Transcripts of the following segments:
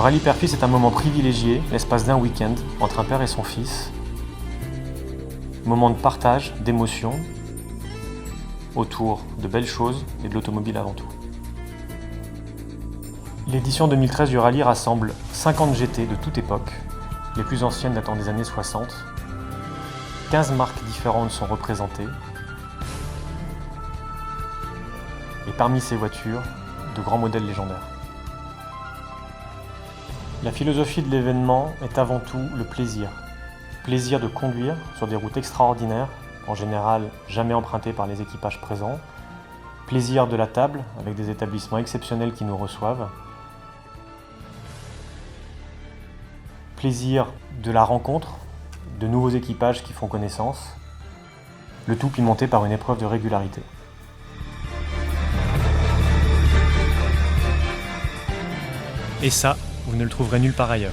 rallye père-fils est un moment privilégié, l'espace d'un week-end, entre un père et son fils. Moment de partage, d'émotion, autour de belles choses et de l'automobile avant tout. L'édition 2013 du rallye rassemble 50 GT de toute époque, les plus anciennes datant des années 60. 15 marques différentes sont représentées. Et parmi ces voitures, de grands modèles légendaires. La philosophie de l'événement est avant tout le plaisir. Plaisir de conduire sur des routes extraordinaires, en général jamais empruntées par les équipages présents. Plaisir de la table, avec des établissements exceptionnels qui nous reçoivent. Plaisir de la rencontre, de nouveaux équipages qui font connaissance. Le tout pimenté par une épreuve de régularité. Et ça, vous ne le trouverez nulle part ailleurs.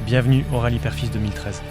Bienvenue au Rallye Père-Fils 2013.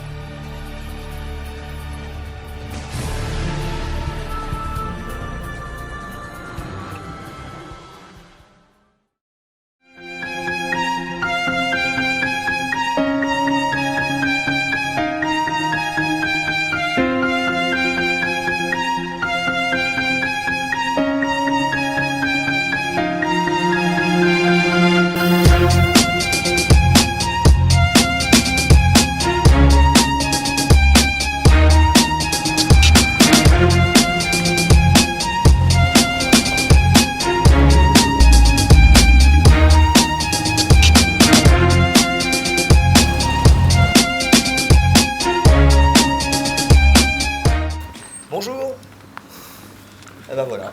Bonjour. Et ben voilà.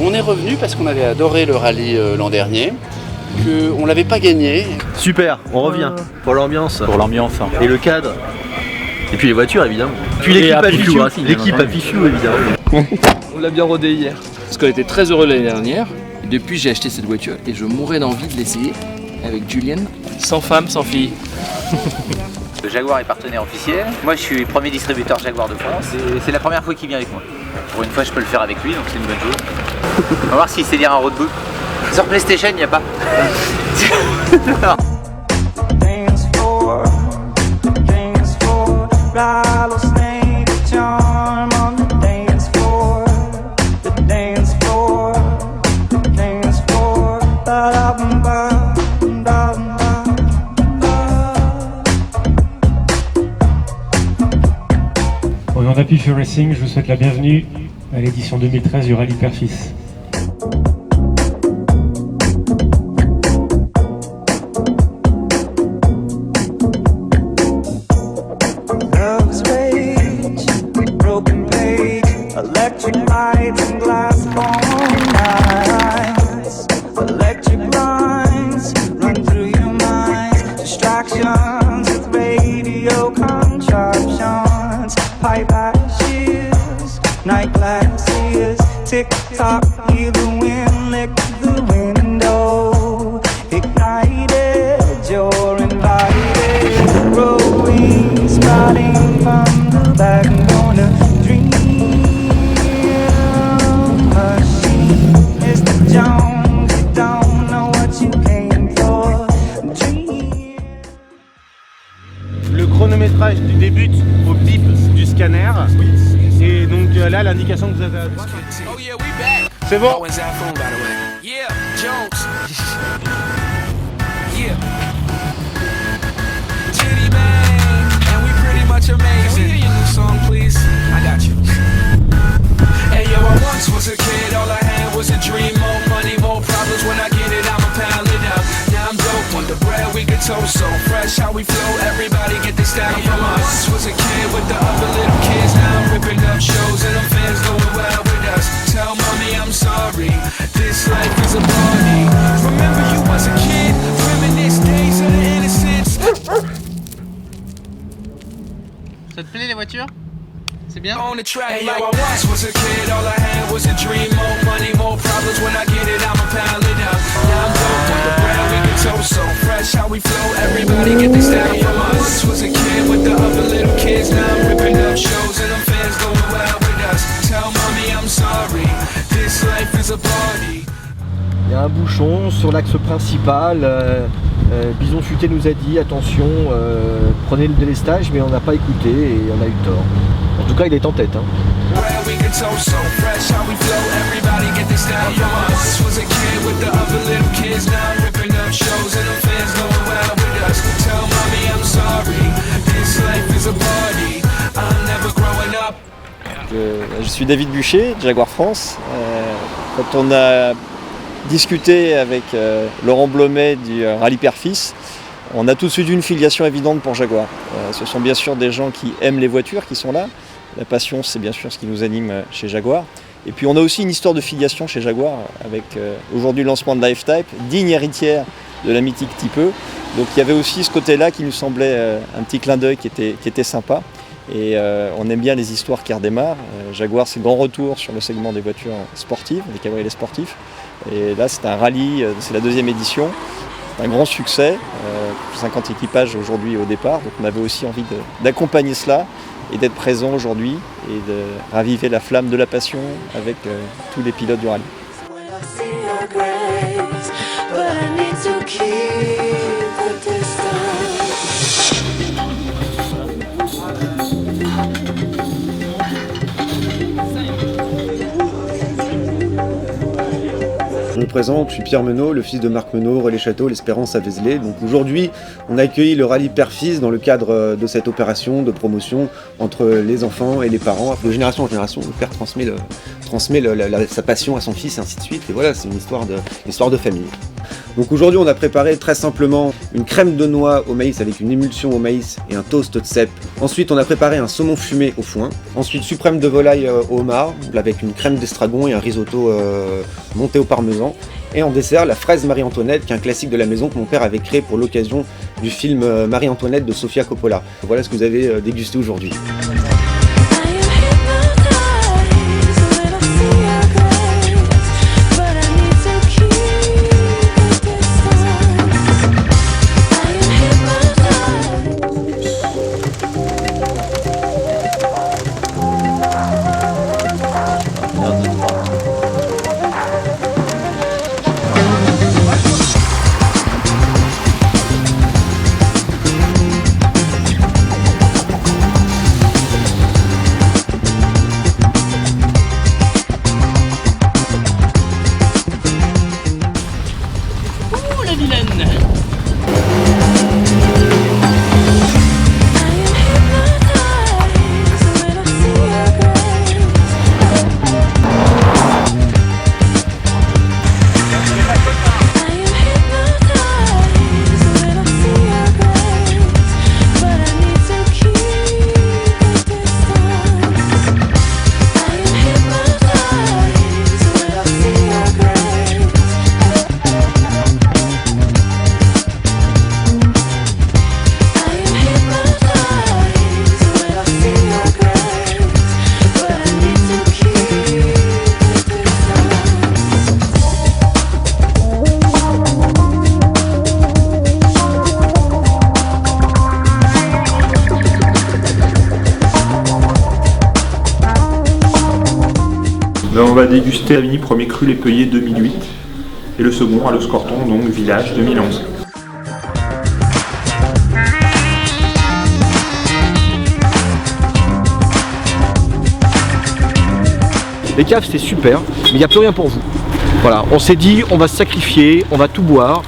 On est revenu parce qu'on avait adoré le rallye l'an dernier, qu'on ne l'avait pas gagné. Super, on revient pour l'ambiance. Pour l'ambiance. Et le cadre. Et puis les voitures évidemment. Puis l'équipe à Pichou, l'équipe à Pichou évidemment. On l'a bien rodé hier. Parce qu'on était très heureux l'année dernière. Et depuis j'ai acheté cette voiture et je mourais d'envie de l'essayer avec Julien. Sans femme, sans fille. Le Jaguar est partenaire officiel. Moi je suis premier distributeur Jaguar de France et c'est la première fois qu'il vient avec moi. Pour une fois je peux le faire avec lui donc c'est une bonne chose. On va voir s'il sait lire un roadbook. Sur PlayStation il n'y a pas. Au nom d'Happy Racing, je vous souhaite la bienvenue à l'édition 2013 du Rallye Père-Fils. Night glasses, tick-tock, hear the wind lick the window. Ignited, you're invited, growing, sprouting from the back, gonna dream. Machine is the Jones, you don't know what you came for. Dream. Le chronométrage débute au bip du scanner. C'est bon. Amazing. Song, please. I got you. Hey yo, I once was a kid, all I had was a dream. More money, more problems. When I get it, I'ma pile it up. Now I'm dope on the bread, we get toast so fresh. How we flow, everybody get this style from us. Was a kid with the other little kids. Now I'm ripping up shows and them fans going wild with us. Tell mommy I'm sorry. This life is a party. Remember you was a kid, reminisce days of the innocence. Ça te plaît les voitures? C'est bien? On the track, hey, yo, I once was a kid, all I had was a dream. More money, more problems. When I get it, I'ma pile it up. Now I'm dope on the ground, we get toast so fresh. How we flow, everybody get this down from us. Once was a kid with the other little kids. Now I'm ripping up shows and them fans going wild with us. Tell mommy I'm sorry, this life is a party. Il y a un bouchon sur l'axe principal. Bison Futé nous a dit attention, prenez le délestage, mais on n'a pas écouté et on a eu tort. En tout cas, il est en tête. Hein. Je suis David Bûcher, Jaguar France. Quand on a discuté avec Laurent Blomet du Rallye Père-Fils, on a tout de suite une filiation évidente pour Jaguar. Ce sont bien sûr des gens qui aiment les voitures qui sont là. La passion, c'est bien sûr ce qui nous anime chez Jaguar. Et puis on a aussi une histoire de filiation chez Jaguar avec aujourd'hui le lancement de la F-Type, digne héritière de la mythique Type E. Donc il y avait aussi ce côté-là qui nous semblait un petit clin d'œil qui était sympa. Et on aime bien les histoires qui redémarrent. Jaguar, c'est le grand retour sur le segment des voitures sportives, des cabriolets sportifs. Et là, c'est un rallye, c'est la 2e édition. C'est un grand succès, 50 équipages aujourd'hui au départ. Donc on avait aussi envie d'accompagner cela et d'être présent aujourd'hui et de raviver la flamme de la passion avec tous les pilotes du rallye. Je me présente, je suis Pierre Menot, le fils de Marc Menot, relais château, l'Espérance à Vézelay. Donc aujourd'hui, on a accueilli le rallye Père-Fils dans le cadre de cette opération de promotion entre les enfants et les parents. De génération en génération, le père transmet sa passion à son fils et ainsi de suite. Et voilà, c'est une histoire de famille. Donc aujourd'hui, on a préparé très simplement une crème de noix au maïs avec une émulsion au maïs et un toast de cèpe. Ensuite, on a préparé un saumon fumé au foin. Ensuite, suprême de volaille au homard avec une crème d'estragon et un risotto monté au parmesan. Et en dessert, la fraise Marie-Antoinette, qui est un classique de la maison que mon père avait créé pour l'occasion du film Marie-Antoinette de Sofia Coppola. Voilà ce que vous avez dégusté aujourd'hui. On va déguster Avigny premier cru Les Peuillés 2008 et le second à Los-Cortons, donc Village 2011. Les caves c'était super, mais il n'y a plus rien pour vous. Voilà, on s'est dit on va se sacrifier, on va tout boire.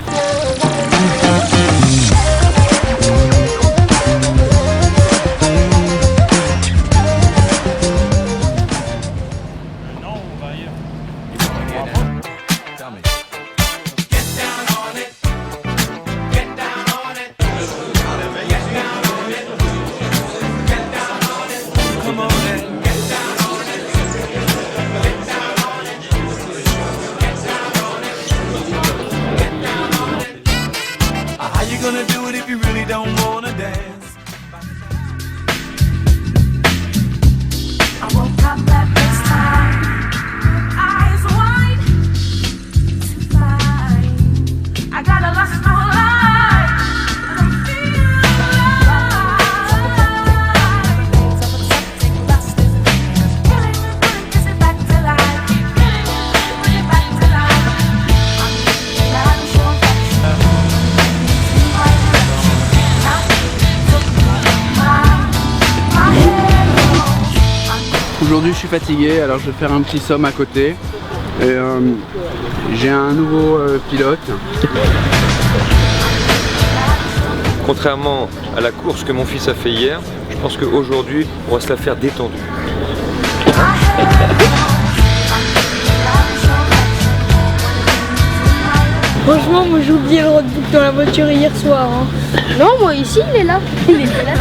Gonna do it if you really don't wanna dance. I woke up at this time, eyes wide, fine. I got a lust for life, and I'm feeling alive. Self-accepting lust is killing me, bring it back to life, killing me, bring it back to life. I'm lavish affection. Aujourd'hui je suis fatigué, alors je vais faire un petit somme à côté. Et, j'ai un nouveau pilote. Contrairement à la course que mon fils a fait hier, je pense qu'aujourd'hui on va se la faire détendue. Franchement, moi j'ai oublié le roadbook dans la voiture hier soir. Hein. Non, moi ici il est là. Il est là.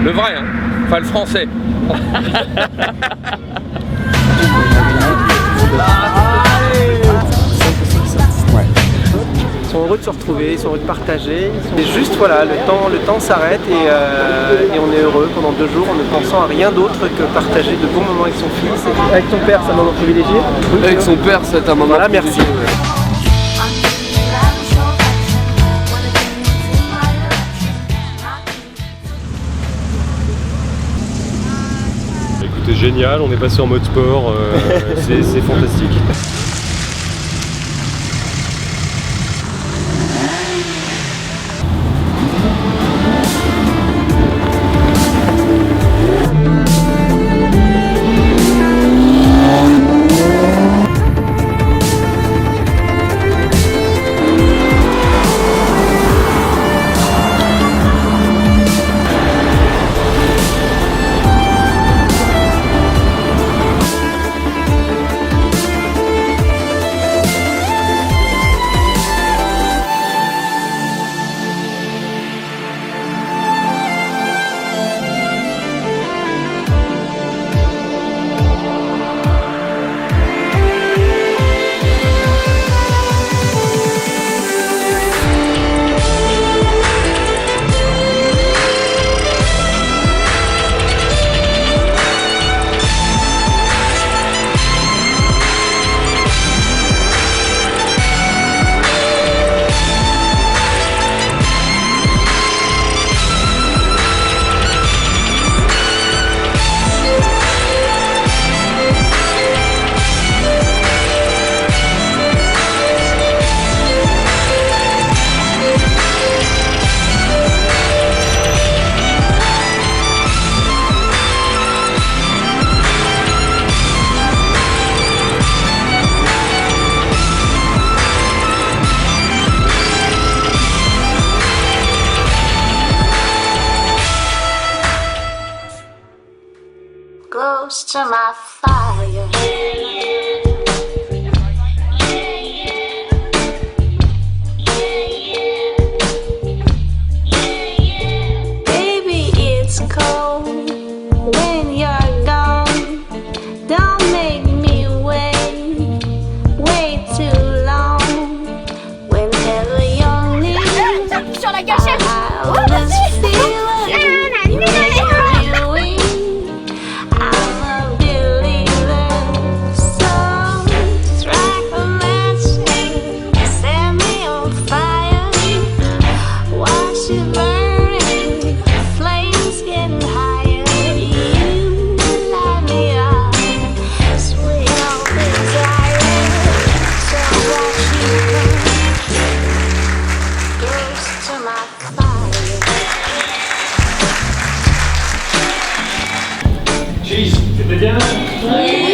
Le vrai, hein, enfin le français. Ils sont heureux de se retrouver, ils sont heureux de partager. C'est juste voilà, le temps s'arrête et on est heureux pendant 2 jours en ne pensant à rien d'autre que partager de bons moments avec son fils. Avec ton père, c'est un moment privilégié. Avec son père, c'est un moment voilà, merci. Écoutez, génial, on est passé en mode sport, c'est fantastique. Close to my fire. Baby, it's cold when you're gone. Don't make me wait too long. Whenever you're near, sur la gâchette. Cheese, c'était bien? Oui.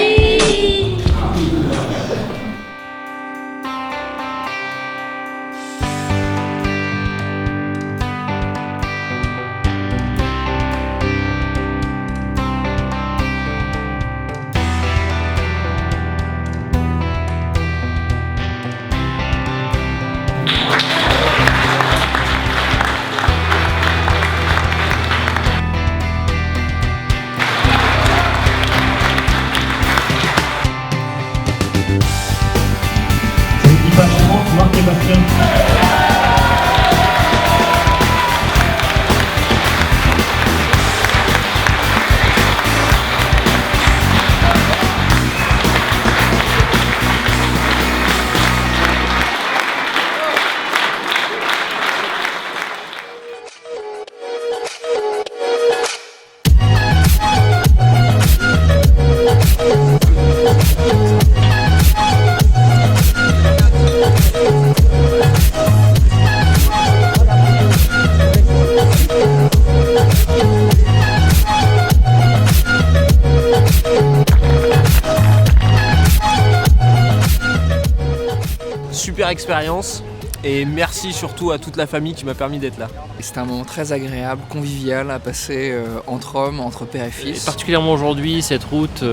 Super expérience et merci surtout à toute la famille qui m'a permis d'être là. C'était un moment très agréable, convivial à passer entre hommes, entre père et fils. Et particulièrement aujourd'hui, cette route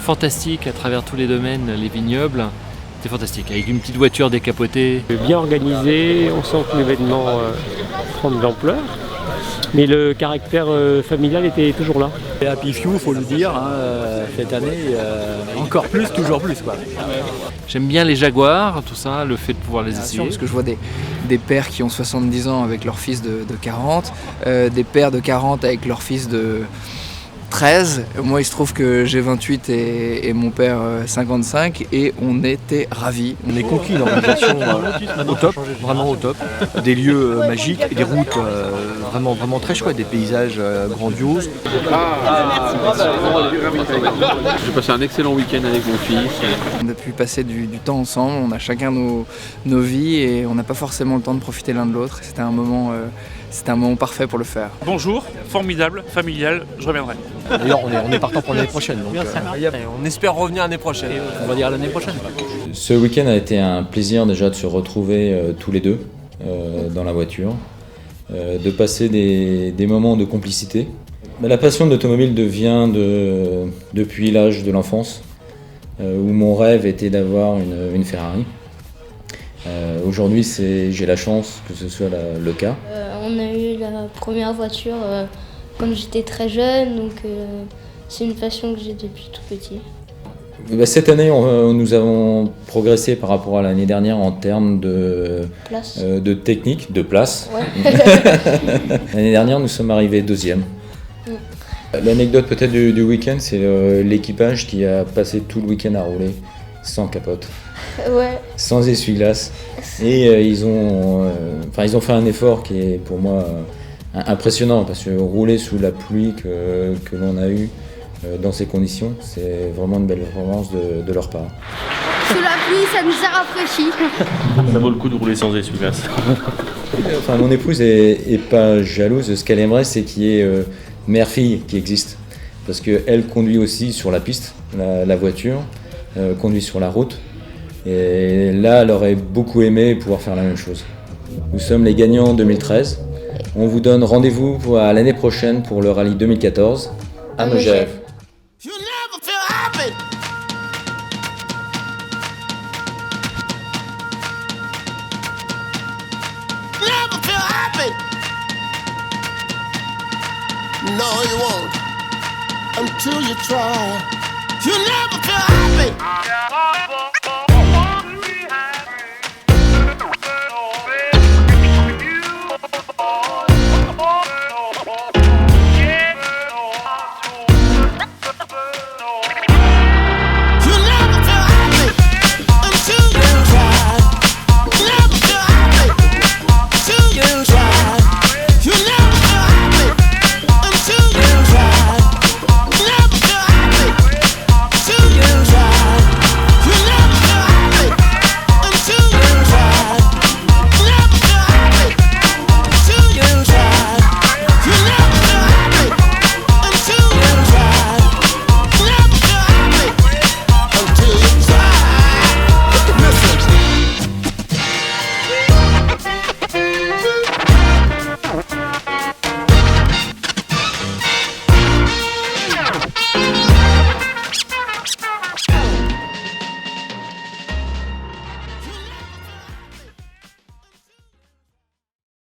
fantastique à travers tous les domaines, les vignobles, c'était fantastique, avec une petite voiture décapotée. Bien organisé, on sent que l'événement prend de l'ampleur, mais le caractère familial était toujours là. Et Happy Few, faut le dire, hein, cette année, encore plus, toujours plus, quoi. J'aime bien les Jaguars, tout ça, le fait de pouvoir les essayer. Parce que je vois des pères qui ont 70 ans avec leur fils de 40, des pères de 40 avec leur fils de 13. Moi, il se trouve que j'ai 28 et mon père 55 et on était ravis. On est conquis, l'organisation au top, vraiment au top. Des lieux magiques et des routes vraiment très chouettes, des paysages grandioses. J'ai passé un excellent week-end avec mon fils. On a pu passer du temps ensemble, on a chacun nos vies et on n'a pas forcément le temps de profiter l'un de l'autre. C'était un moment parfait pour le faire. Bonjour, formidable, familial, je reviendrai. D'ailleurs, on est partant pour l'année prochaine. Donc, on espère revenir l'année prochaine. On va dire l'année prochaine. Ce week-end a été un plaisir déjà de se retrouver tous les deux dans la voiture, de passer des moments de complicité. La passion de l'automobile vient depuis l'âge de l'enfance, où mon rêve était d'avoir une Ferrari. Aujourd'hui, j'ai la chance que ce soit le cas. On a eu la première voiture quand j'étais très jeune, donc c'est une passion que j'ai depuis tout petit. Cette année, nous avons progressé par rapport à l'année dernière en termes de technique, de place. Ouais. L'année dernière, nous sommes arrivés deuxième. L'anecdote peut-être du week-end, c'est l'équipage qui a passé tout le week-end à rouler sans capote. Ouais. Sans essuie-glace. Et ils ont fait un effort qui est pour moi impressionnant, parce que rouler sous la pluie que l'on a eu dans ces conditions, c'est vraiment une belle performance de leur part. Sous la pluie, ça nous a rafraîchi. Ça vaut le coup de rouler sans essuie-glace. Mon épouse est pas jalouse. Ce qu'elle aimerait, c'est qu'il y ait mère-fille qui existe. Parce qu'elle conduit aussi sur la piste, la voiture, conduit sur la route. Et là, elle aurait beaucoup aimé pouvoir faire la même chose. Nous sommes les gagnants 2013. On vous donne rendez-vous à l'année prochaine pour le rallye 2014 à Megève. No, you won't until you try. You'll never feel happy.